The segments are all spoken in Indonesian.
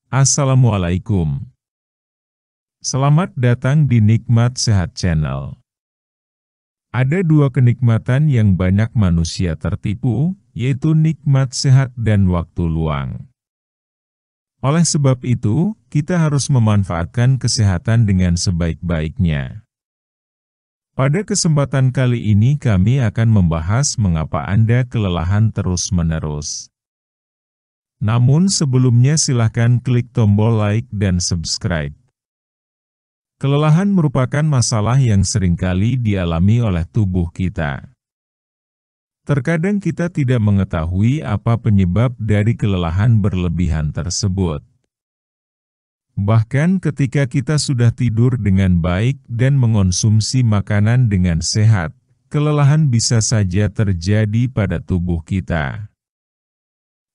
Assalamualaikum. Selamat datang di Nikmat Sehat Channel. Ada dua kenikmatan yang banyak manusia tertipu, yaitu nikmat sehat dan waktu luang. Oleh sebab itu, kita harus memanfaatkan kesehatan dengan sebaik-baiknya. Pada kesempatan kali ini kami akan membahas mengapa Anda kelelahan terus-menerus. Namun sebelumnya silakan klik tombol like dan subscribe. Kelelahan merupakan masalah yang seringkali dialami oleh tubuh kita. Terkadang kita tidak mengetahui apa penyebab dari kelelahan berlebihan tersebut. Bahkan ketika kita sudah tidur dengan baik dan mengonsumsi makanan dengan sehat, kelelahan bisa saja terjadi pada tubuh kita.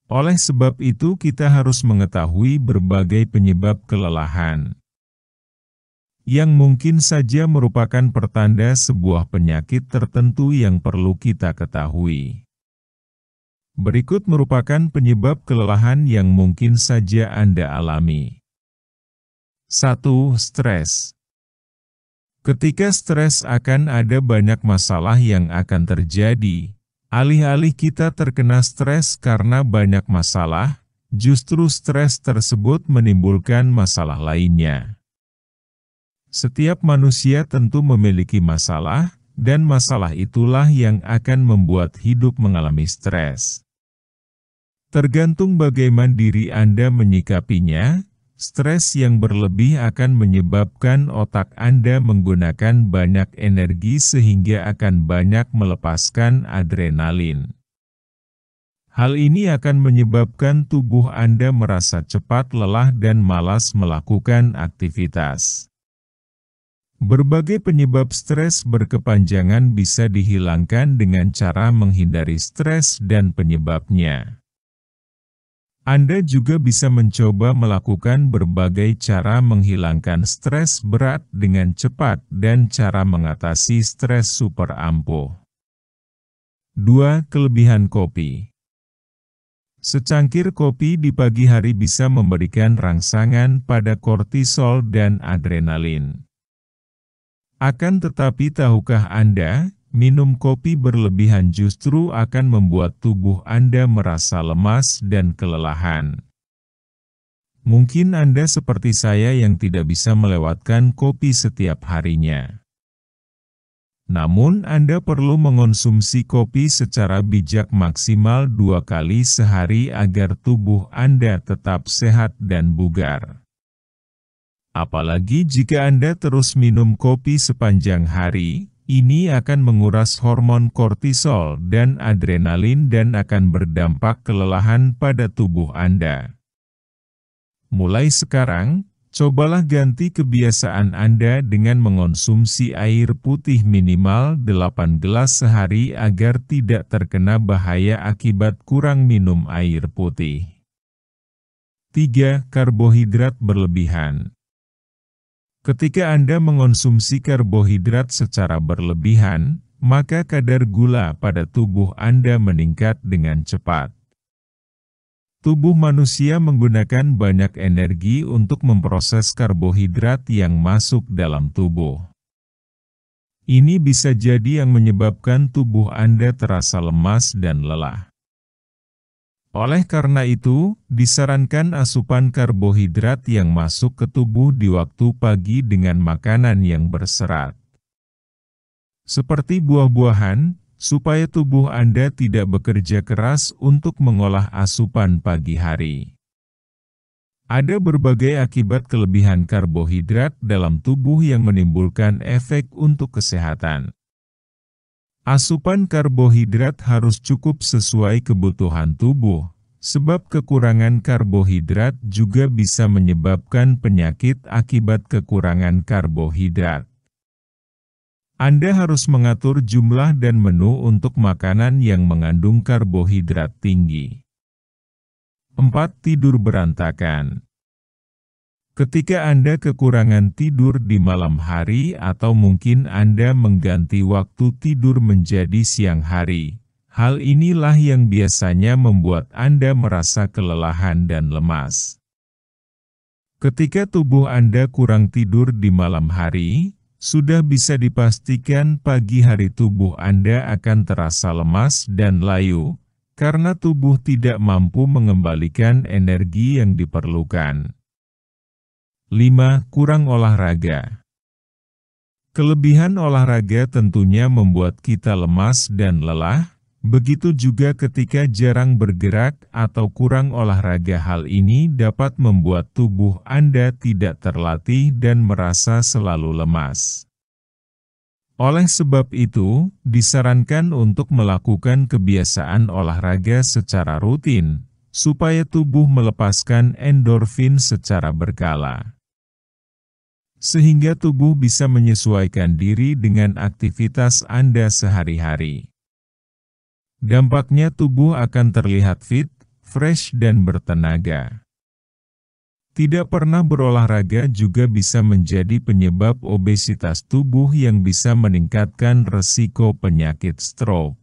Oleh sebab itu kita harus mengetahui berbagai penyebab kelelahan, yang mungkin saja merupakan pertanda sebuah penyakit tertentu yang perlu kita ketahui. Berikut merupakan penyebab kelelahan yang mungkin saja Anda alami. 1. Stres. Ketika stres akan ada banyak masalah yang akan terjadi. Alih-alih kita terkena stres karena banyak masalah, justru stres tersebut menimbulkan masalah lainnya. Setiap manusia tentu memiliki masalah, dan masalah itulah yang akan membuat hidup mengalami stres. Tergantung bagaimana diri Anda menyikapinya, stres yang berlebih akan menyebabkan otak Anda menggunakan banyak energi sehingga akan banyak melepaskan adrenalin. Hal ini akan menyebabkan tubuh Anda merasa cepat lelah dan malas melakukan aktivitas. Berbagai penyebab stres berkepanjangan bisa dihilangkan dengan cara menghindari stres dan penyebabnya. Anda juga bisa mencoba melakukan berbagai cara menghilangkan stres berat dengan cepat dan cara mengatasi stres super ampuh. 2. Kelebihan kopi. Secangkir kopi di pagi hari bisa memberikan rangsangan pada kortisol dan adrenalin. Akan tetapi tahukah Anda, minum kopi berlebihan justru akan membuat tubuh Anda merasa lemas dan kelelahan. Mungkin Anda seperti saya yang tidak bisa melewatkan kopi setiap harinya. Namun Anda perlu mengonsumsi kopi secara bijak maksimal 2 kali sehari agar tubuh Anda tetap sehat dan bugar. Apalagi jika Anda terus minum kopi sepanjang hari, ini akan menguras hormon kortisol dan adrenalin dan akan berdampak kelelahan pada tubuh Anda. Mulai sekarang, cobalah ganti kebiasaan Anda dengan mengonsumsi air putih minimal 8 gelas sehari agar tidak terkena bahaya akibat kurang minum air putih. 3. Karbohidrat berlebihan. Ketika Anda mengonsumsi karbohidrat secara berlebihan, maka kadar gula pada tubuh Anda meningkat dengan cepat. Tubuh manusia menggunakan banyak energi untuk memproses karbohidrat yang masuk dalam tubuh. Ini bisa jadi yang menyebabkan tubuh Anda terasa lemas dan lelah. Oleh karena itu, disarankan asupan karbohidrat yang masuk ke tubuh di waktu pagi dengan makanan yang berserat. Seperti buah-buahan, supaya tubuh Anda tidak bekerja keras untuk mengolah asupan pagi hari. Ada berbagai akibat kelebihan karbohidrat dalam tubuh yang menimbulkan efek untuk kesehatan. Asupan karbohidrat harus cukup sesuai kebutuhan tubuh, sebab kekurangan karbohidrat juga bisa menyebabkan penyakit akibat kekurangan karbohidrat. Anda harus mengatur jumlah dan menu untuk makanan yang mengandung karbohidrat tinggi. 4. Tidur berantakan. Ketika Anda kekurangan tidur di malam hari atau mungkin Anda mengganti waktu tidur menjadi siang hari, hal inilah yang biasanya membuat Anda merasa kelelahan dan lemas. Ketika tubuh Anda kurang tidur di malam hari, sudah bisa dipastikan pagi hari tubuh Anda akan terasa lemas dan layu, karena tubuh tidak mampu mengembalikan energi yang diperlukan. 5. Kurang olahraga. Kelebihan olahraga tentunya membuat kita lemas dan lelah, begitu juga ketika jarang bergerak atau kurang olahraga. Hal ini dapat membuat tubuh Anda tidak terlatih dan merasa selalu lemas. Oleh sebab itu, disarankan untuk melakukan kebiasaan olahraga secara rutin, supaya tubuh melepaskan endorfin secara berkala, sehingga tubuh bisa menyesuaikan diri dengan aktivitas Anda sehari-hari. Dampaknya tubuh akan terlihat fit, fresh dan bertenaga. Tidak pernah berolahraga juga bisa menjadi penyebab obesitas tubuh yang bisa meningkatkan resiko penyakit stroke.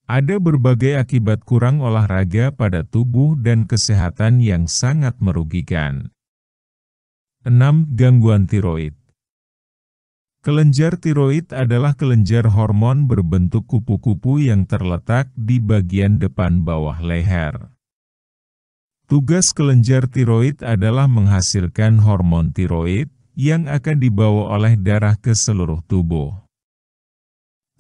Ada berbagai akibat kurang olahraga pada tubuh dan kesehatan yang sangat merugikan. 6. Gangguan tiroid. Kelenjar tiroid adalah kelenjar hormon berbentuk kupu-kupu yang terletak di bagian depan bawah leher. Tugas kelenjar tiroid adalah menghasilkan hormon tiroid yang akan dibawa oleh darah ke seluruh tubuh.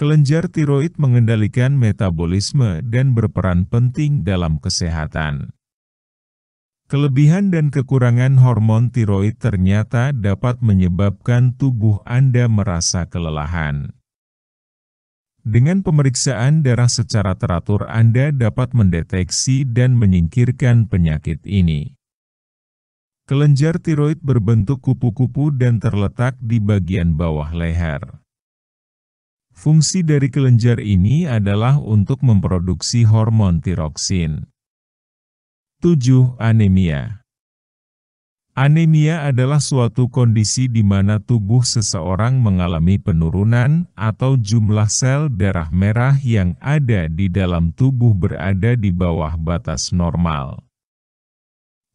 Kelenjar tiroid mengendalikan metabolisme dan berperan penting dalam kesehatan. Kelebihan dan kekurangan hormon tiroid ternyata dapat menyebabkan tubuh Anda merasa kelelahan. Dengan pemeriksaan darah secara teratur, Anda dapat mendeteksi dan menyingkirkan penyakit ini. Kelenjar tiroid berbentuk kupu-kupu dan terletak di bagian bawah leher. Fungsi dari kelenjar ini adalah untuk memproduksi hormon tiroksin. 7. Anemia. Anemia adalah suatu kondisi di mana tubuh seseorang mengalami penurunan atau jumlah sel darah merah yang ada di dalam tubuh berada di bawah batas normal.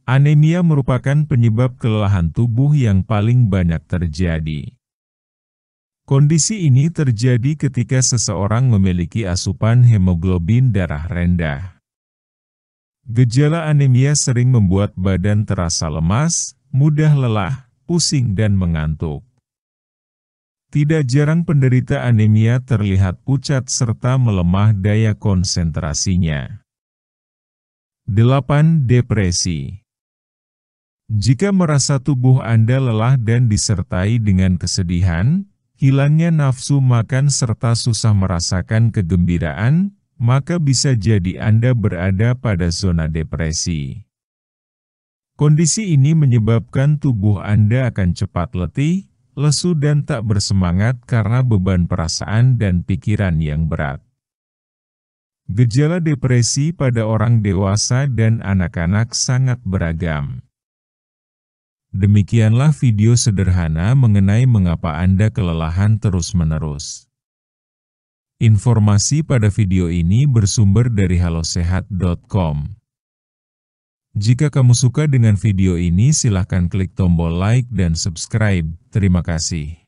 Anemia merupakan penyebab kelelahan tubuh yang paling banyak terjadi. Kondisi ini terjadi ketika seseorang memiliki asupan hemoglobin darah rendah. Gejala anemia sering membuat badan terasa lemas, mudah lelah, pusing dan mengantuk. Tidak jarang penderita anemia terlihat pucat serta melemah daya konsentrasinya. 8. Depresi. Jika merasa tubuh Anda lelah dan disertai dengan kesedihan, hilangnya nafsu makan serta susah merasakan kegembiraan, maka bisa jadi Anda berada pada zona depresi. Kondisi ini menyebabkan tubuh Anda akan cepat letih, lesu dan tak bersemangat karena beban perasaan dan pikiran yang berat. Gejala depresi pada orang dewasa dan anak-anak sangat beragam. Demikianlah video sederhana mengenai mengapa Anda kelelahan terus-menerus. Informasi pada video ini bersumber dari halosehat.com. Jika kamu suka dengan video ini, silakan klik tombol like dan subscribe. Terima kasih.